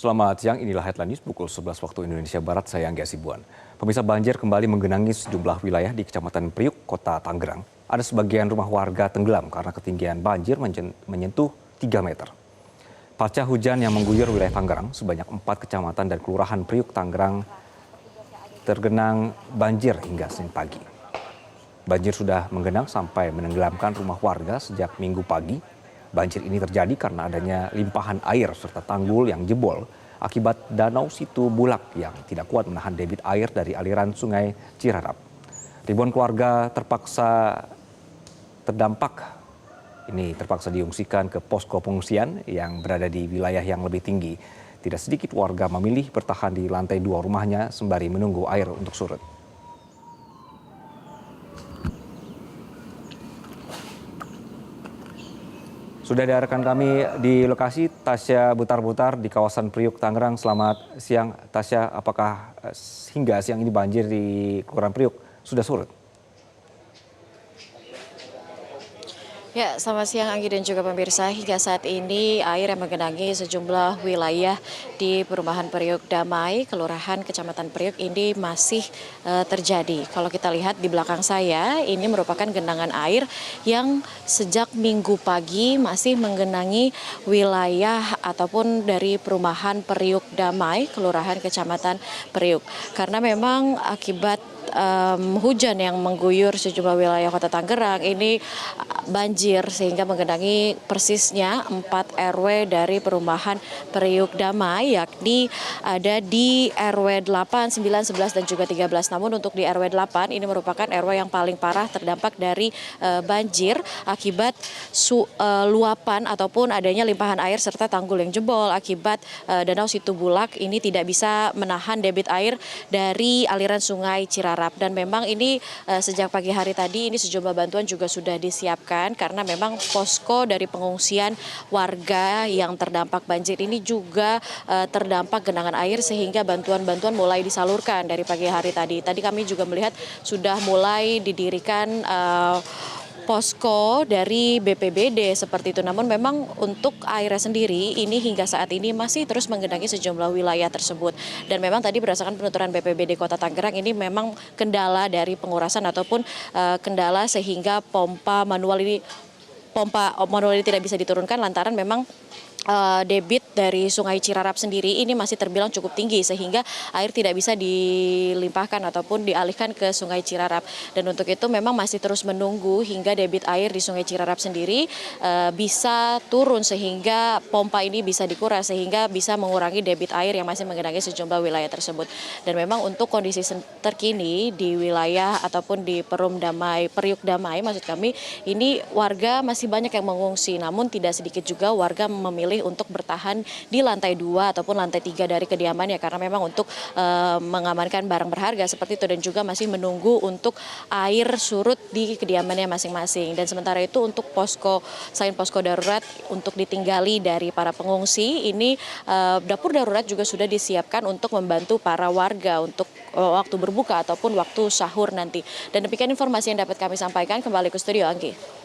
Selamat siang, inilah headline news pukul 11 waktu Indonesia Barat, saya Angga Sibuan. Pemirsa, banjir kembali menggenangi sejumlah wilayah di Kecamatan Priuk, Kota Tangerang. Ada sebagian rumah warga tenggelam karena ketinggian banjir menyentuh 3 meter. Pasca hujan yang mengguyur wilayah Tangerang, sebanyak 4 kecamatan dan kelurahan Priuk, Tangerang tergenang banjir hingga Senin pagi. Banjir sudah menggenang sampai menenggelamkan rumah warga sejak Minggu pagi. Banjir ini terjadi karena adanya limpahan air serta tanggul yang jebol akibat danau Situ Bulak yang tidak kuat menahan debit air dari aliran sungai Cirarap. Ribuan keluarga terpaksa diungsikan ke posko pengungsian yang berada di wilayah yang lebih tinggi. Tidak sedikit warga memilih bertahan di lantai 2 rumahnya sembari menunggu air untuk surut. Sudah ada rekan kami di lokasi, Tasya Butar-Butar di kawasan Priuk, Tangerang. Selamat siang, Tasya. Apakah hingga siang ini banjir di Kelurahan Priuk sudah surut? Ya, selamat siang Anggi dan juga pemirsa. Hingga saat ini air yang menggenangi sejumlah wilayah di Perumahan Priuk Damai, Kelurahan Kecamatan Priuk ini masih terjadi. Kalau kita lihat di belakang saya, ini merupakan genangan air yang sejak Minggu pagi masih menggenangi wilayah ataupun dari Perumahan Priuk Damai, Kelurahan Kecamatan Priuk. Karena memang akibat hujan yang mengguyur sejumlah wilayah Kota Tangerang ini banjir sehingga menggenangi persisnya 4 RW dari Perumahan Priuk Damai, yakni ada di RW 8, 9, 11 dan juga 13. Namun untuk di RW 8 ini merupakan RW yang paling parah terdampak dari banjir akibat luapan ataupun adanya limpahan air serta tanggul yang jebol akibat danau Situ Bulak ini tidak bisa menahan debit air dari aliran sungai Cirarap. Dan memang ini sejak pagi hari tadi ini sejumlah bantuan juga sudah disiapkan karena memang posko dari pengungsian warga yang terdampak banjir ini juga terdampak genangan air sehingga bantuan-bantuan mulai disalurkan dari pagi hari tadi. Tadi kami juga melihat sudah mulai didirikan posko dari BPBD seperti itu. Namun memang untuk airnya sendiri ini hingga saat ini masih terus menggenangi sejumlah wilayah tersebut. Dan memang tadi berdasarkan penuturan BPBD Kota Tangerang ini memang kendala dari pengurasan ataupun kendala sehingga pompa manual ini tidak bisa diturunkan lantaran memang debit dari Sungai Cirarap sendiri ini masih terbilang cukup tinggi sehingga air tidak bisa dilimpahkan ataupun dialihkan ke Sungai Cirarap. Dan untuk itu memang masih terus menunggu hingga debit air di Sungai Cirarap sendiri bisa turun sehingga pompa ini bisa dikuras sehingga bisa mengurangi debit air yang masih menggenangi sejumlah wilayah tersebut. Dan memang untuk kondisi terkini di wilayah ataupun di Priuk Damai maksud kami ini warga masih banyak yang mengungsi, namun tidak sedikit juga warga memilih untuk bertahan di lantai 2 ataupun lantai 3 dari kediamannya karena memang untuk mengamankan barang berharga seperti itu dan juga masih menunggu untuk air surut di kediamannya masing-masing. Dan sementara itu untuk selain posko darurat untuk ditinggali dari para pengungsi ini dapur darurat juga sudah disiapkan untuk membantu para warga untuk waktu berbuka ataupun waktu sahur nanti. Dan demikian informasi yang dapat kami sampaikan, kembali ke studio Anggi.